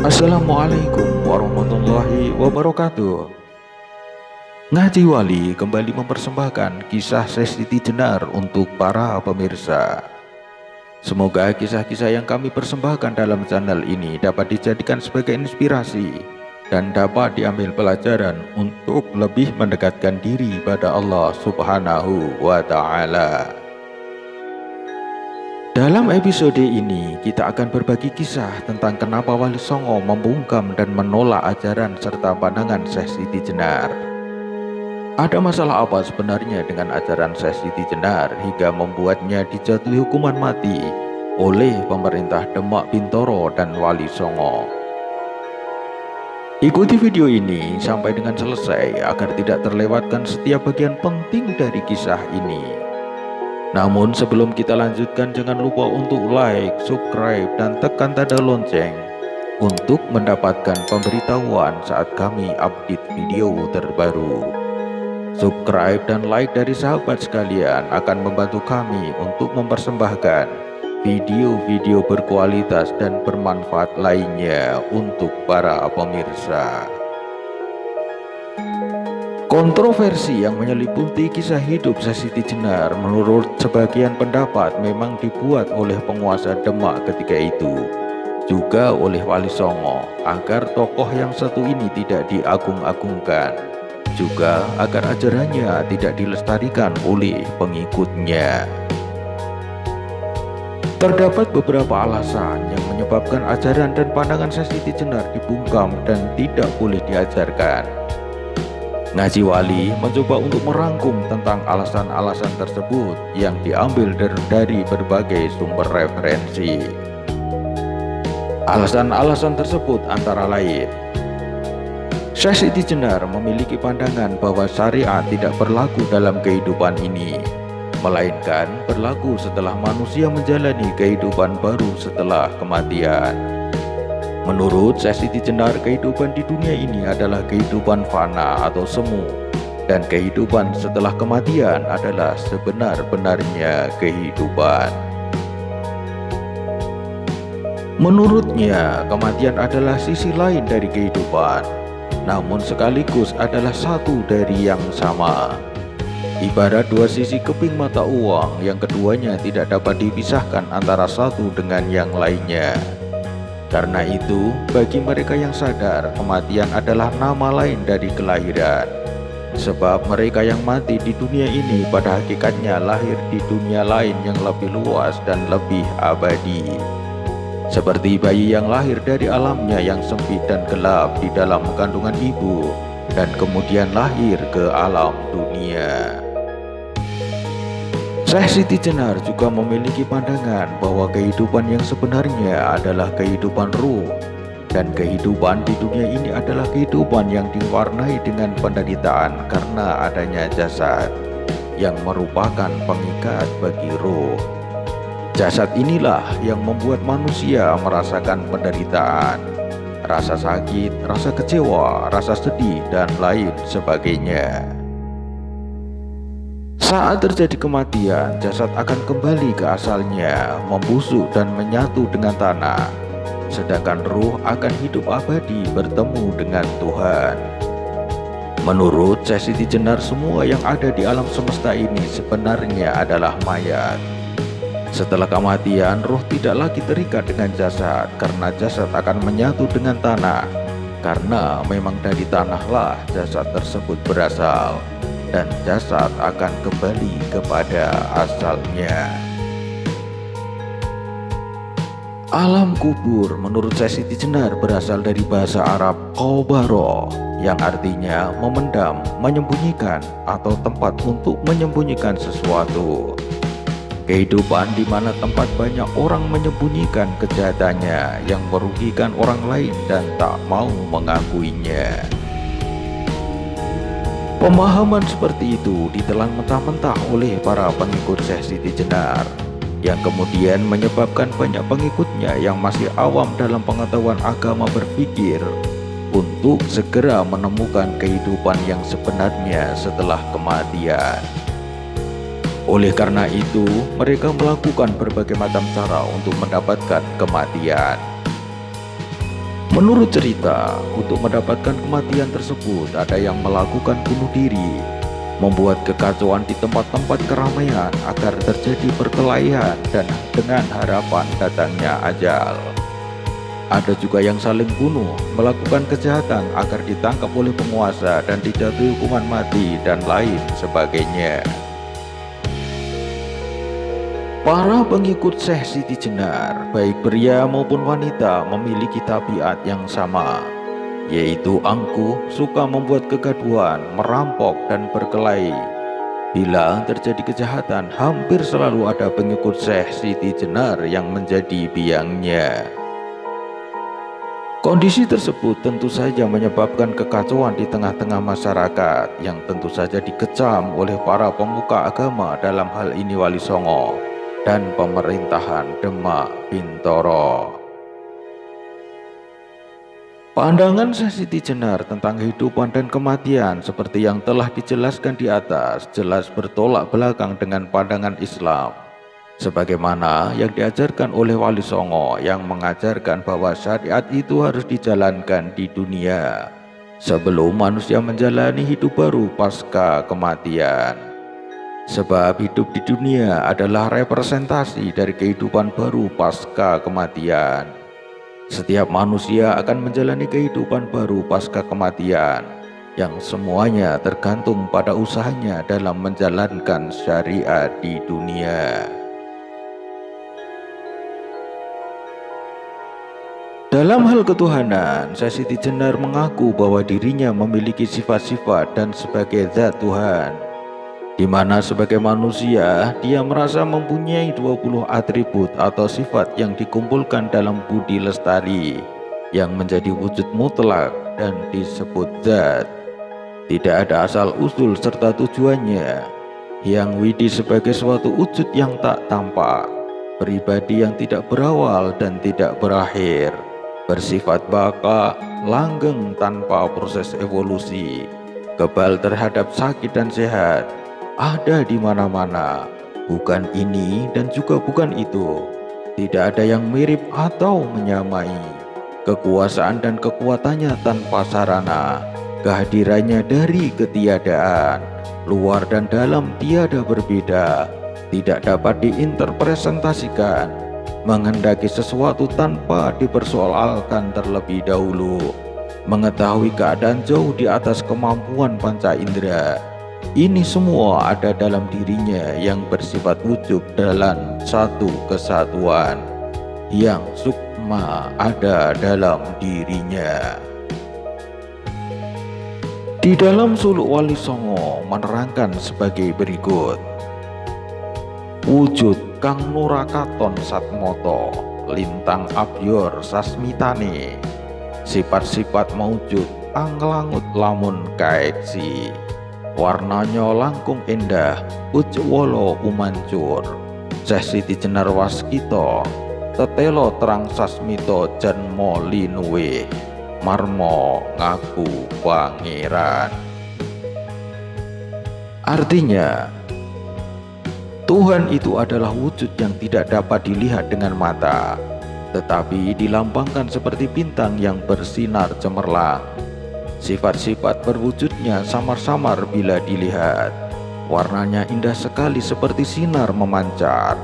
Assalamualaikum warahmatullahi wabarakatuh. Ngaji Wali kembali mempersembahkan kisah Siti Jenar untuk para pemirsa. Semoga kisah-kisah yang kami persembahkan dalam channel ini dapat dijadikan sebagai inspirasi dan dapat diambil pelajaran untuk lebih mendekatkan diri pada Allah Subhanahu wa Ta'ala. Dalam episode ini, kita akan berbagi kisah tentang kenapa Wali Songo membungkam dan menolak ajaran serta pandangan Syekh Siti Jenar. Ada masalah apa sebenarnya dengan ajaran Syekh Siti Jenar hingga membuatnya dijatuhi hukuman mati oleh pemerintah Demak Bintoro dan Wali Songo? Ikuti video ini sampai dengan selesai agar tidak terlewatkan setiap bagian penting dari kisah ini. Namun sebelum kita lanjutkan, jangan lupa untuk like, subscribe, dan tekan tanda lonceng untuk mendapatkan pemberitahuan saat kami update video terbaru. Subscribe dan like dari sahabat sekalian akan membantu kami untuk mempersembahkan video-video berkualitas dan bermanfaat lainnya untuk para pemirsa. Kontroversi yang menyelimuti kisah hidup Syekh Siti Jenar menurut sebagian pendapat memang dibuat oleh penguasa Demak ketika itu, juga oleh Wali Songo, agar tokoh yang satu ini tidak diagung-agungkan, juga agar ajarannya tidak dilestarikan oleh pengikutnya. Terdapat beberapa alasan yang menyebabkan ajaran dan pandangan Syekh Siti Jenar dibungkam dan tidak boleh diajarkan. Ngaji Wali mencoba untuk merangkum tentang alasan-alasan tersebut yang diambil dari berbagai sumber referensi. Alasan-alasan tersebut antara lain: Syekh Siti Jenar memiliki pandangan bahwa syariat tidak berlaku dalam kehidupan ini, melainkan berlaku setelah manusia menjalani kehidupan baru setelah kematian. Menurut Syekh Siti Jenar, kehidupan di dunia ini adalah kehidupan fana atau semu, dan kehidupan setelah kematian adalah sebenar-benarnya kehidupan. Menurutnya, kematian adalah sisi lain dari kehidupan, namun sekaligus adalah satu dari yang sama. Ibarat dua sisi keping mata uang yang keduanya tidak dapat dipisahkan antara satu dengan yang lainnya. Karena itu, bagi mereka yang sadar, kematian adalah nama lain dari kelahiran. Sebab mereka yang mati di dunia ini pada hakikatnya lahir di dunia lain yang lebih luas dan lebih abadi. Seperti bayi yang lahir dari alamnya yang sempit dan gelap di dalam kandungan ibu, dan kemudian lahir ke alam dunia. Syekh Siti Jenar juga memiliki pandangan bahwa kehidupan yang sebenarnya adalah kehidupan ruh, dan kehidupan di dunia ini adalah kehidupan yang diwarnai dengan penderitaan karena adanya jasad yang merupakan pengikat bagi ruh. Jasad inilah yang membuat manusia merasakan penderitaan, rasa sakit, rasa kecewa, rasa sedih, dan lain sebagainya. Saat terjadi kematian, jasad akan kembali ke asalnya, membusuk dan menyatu dengan tanah. Sedangkan ruh akan hidup abadi bertemu dengan Tuhan. Menurut Syekh Siti Jenar, semua yang ada di alam semesta ini sebenarnya adalah mayat. Setelah kematian, ruh tidak lagi terikat dengan jasad, karena jasad akan menyatu dengan tanah. Karena memang dari tanahlah jasad tersebut berasal, dan jasad akan kembali kepada asalnya. Alam kubur menurut Syekh Siti Jenar berasal dari bahasa Arab qabara, yang artinya memendam, menyembunyikan, atau tempat untuk menyembunyikan sesuatu. Kehidupan di mana tempat banyak orang menyembunyikan kejahatannya yang merugikan orang lain dan tak mau mengakuinya. Pemahaman seperti itu ditelan mentah-mentah oleh para pengikut Syekh Siti Jenar, yang kemudian menyebabkan banyak pengikutnya yang masih awam dalam pengetahuan agama berpikir untuk segera menemukan kehidupan yang sebenarnya setelah kematian. Oleh karena itu, mereka melakukan berbagai macam cara untuk mendapatkan kematian. Menurut cerita, untuk mendapatkan kematian tersebut ada yang melakukan bunuh diri, membuat kekacauan di tempat-tempat keramaian agar terjadi perkelahian dan dengan harapan datangnya ajal. Ada juga yang saling bunuh, melakukan kejahatan agar ditangkap oleh penguasa dan dijatuhi hukuman mati dan lain sebagainya. Para pengikut Syekh Siti Jenar, baik pria maupun wanita, memiliki tabiat yang sama, yaitu angkuh, suka membuat kegaduhan, merampok, dan berkelahi. Bila terjadi kejahatan, hampir selalu ada pengikut Syekh Siti Jenar yang menjadi biangnya. Kondisi tersebut tentu saja menyebabkan kekacauan di tengah-tengah masyarakat yang tentu saja dikecam oleh para pemuka agama, dalam hal ini Wali Songo dan pemerintahan Demak Bintoro. Pandangan Syekh Siti Jenar tentang kehidupan dan kematian seperti yang telah dijelaskan di atas jelas bertolak belakang dengan pandangan Islam, sebagaimana yang diajarkan oleh Wali Songo yang mengajarkan bahwa syariat itu harus dijalankan di dunia sebelum manusia menjalani hidup baru pasca kematian. Sebab hidup di dunia adalah representasi dari kehidupan baru pasca kematian. Setiap manusia akan menjalani kehidupan baru pasca kematian, yang semuanya tergantung pada usahanya dalam menjalankan syariat di dunia. Dalam hal ketuhanan, Syekh Siti Jenar mengaku bahwa dirinya memiliki sifat-sifat dan sebagai zat Tuhan, di mana sebagai manusia dia merasa mempunyai 20 atribut atau sifat yang dikumpulkan dalam budi lestari yang menjadi wujud mutlak dan disebut zat. Tidak ada asal-usul serta tujuannya, yang widi sebagai suatu wujud yang tak tampak, pribadi yang tidak berawal dan tidak berakhir, bersifat baka, langgeng tanpa proses evolusi, kebal terhadap sakit dan sehat, ada di mana-mana, bukan ini dan juga bukan itu, tidak ada yang mirip atau menyamai, kekuasaan dan kekuatannya tanpa sarana, kehadirannya dari ketiadaan, luar dan dalam tiada berbeda, tidak dapat diinterpresentasikan, menghendaki sesuatu tanpa dipersoalkan terlebih dahulu, mengetahui keadaan jauh di atas kemampuan panca indera. Ini semua ada dalam dirinya yang bersifat wujud dalam satu kesatuan, yang sukma ada dalam dirinya. Di dalam suluk Wali Songo menerangkan sebagai berikut. Wujud kang nurakaton satmoto, lintang abyor sasmitane, sifat-sifat maujud anglangut lamun kaeksi, warnanya langkung indah, ujwolo umancur, Syekh Siti Jenar waskito, tetelo terang sasmito janmo linuwe, marmo ngaku pangeran. Artinya, Tuhan itu adalah wujud yang tidak dapat dilihat dengan mata, tetapi dilambangkan seperti bintang yang bersinar cemerlang. Sifat-sifat berwujudnya samar-samar bila dilihat, warnanya indah sekali seperti sinar memancar.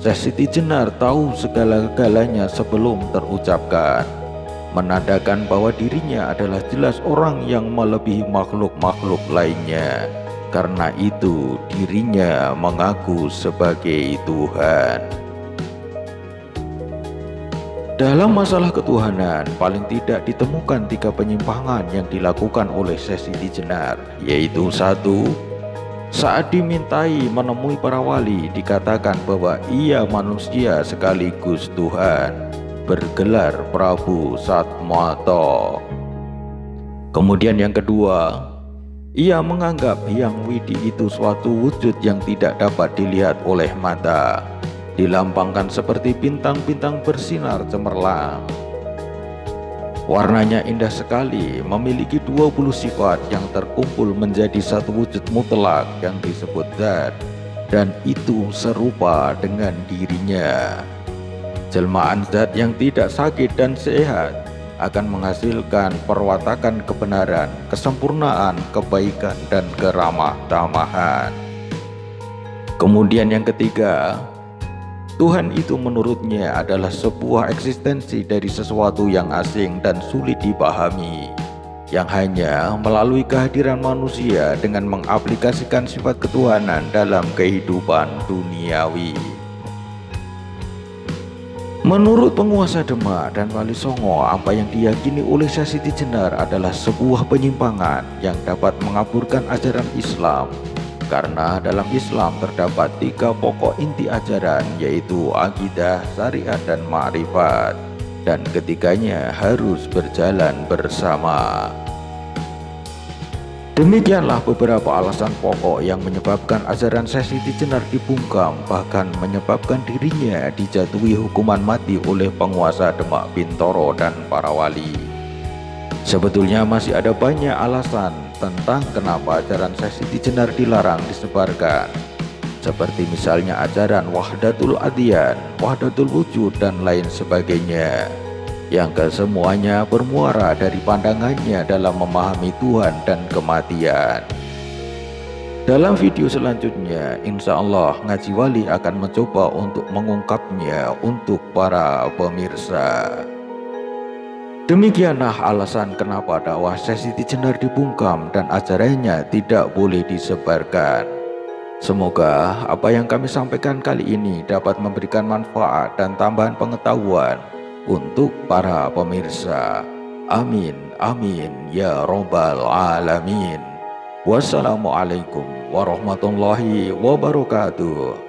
Syekh Siti Jenar tahu segala-galanya sebelum terucapkan, menandakan bahwa dirinya adalah jelas orang yang melebihi makhluk-makhluk lainnya. Karena itu dirinya mengaku sebagai Tuhan. Dalam masalah ketuhanan, paling tidak ditemukan 3 penyimpangan yang dilakukan oleh Syekh Siti Jenar, yaitu 1. Saat dimintai menemui para wali, dikatakan bahwa ia manusia sekaligus Tuhan, bergelar Prabu Satmoto. Kemudian yang kedua, ia menganggap Hyang Widi itu suatu wujud yang tidak dapat dilihat oleh mata, dilambangkan seperti bintang-bintang bersinar cemerlang. Warnanya indah sekali, memiliki 20 sifat yang terkumpul menjadi satu wujud mutlak yang disebut zat, dan itu serupa dengan dirinya. Jelmaan zat yang tidak sakit dan sehat, akan menghasilkan perwatakan kebenaran, kesempurnaan, kebaikan, dan keramah tamahan. Kemudian yang ketiga, Tuhan itu menurutnya adalah sebuah eksistensi dari sesuatu yang asing dan sulit dipahami, yang hanya melalui kehadiran manusia dengan mengaplikasikan sifat ketuhanan dalam kehidupan duniawi. Menurut penguasa Demak dan Wali Songo, apa yang diyakini oleh Syekh Siti Jenar adalah sebuah penyimpangan yang dapat mengaburkan ajaran Islam. Karena dalam Islam terdapat 3 pokok inti ajaran, yaitu akidah, syariat, dan ma'rifat, dan ketiganya harus berjalan bersama. Demikianlah beberapa alasan pokok yang menyebabkan ajaran Syekh Siti Jenar dibungkam, bahkan menyebabkan dirinya dijatuhi hukuman mati oleh penguasa Demak Bintoro dan para wali. Sebetulnya masih ada banyak alasan tentang kenapa ajaran Syekh Siti Jenar dilarang disebarkan, seperti misalnya ajaran Wahdatul Adyan, Wahdatul Wujud, dan lain sebagainya, yang kesemuanya bermuara dari pandangannya dalam memahami Tuhan dan kematian. Dalam video selanjutnya, insya Allah Ngaji Wali akan mencoba untuk mengungkapnya untuk para pemirsa. Demikianlah alasan kenapa dakwah Syekh Siti Jenar dibungkam dan ajarannya tidak boleh disebarkan. Semoga apa yang kami sampaikan kali ini dapat memberikan manfaat dan tambahan pengetahuan untuk para pemirsa. Amin, amin, ya Rabbal Alamin. Wassalamualaikum warahmatullahi wabarakatuh.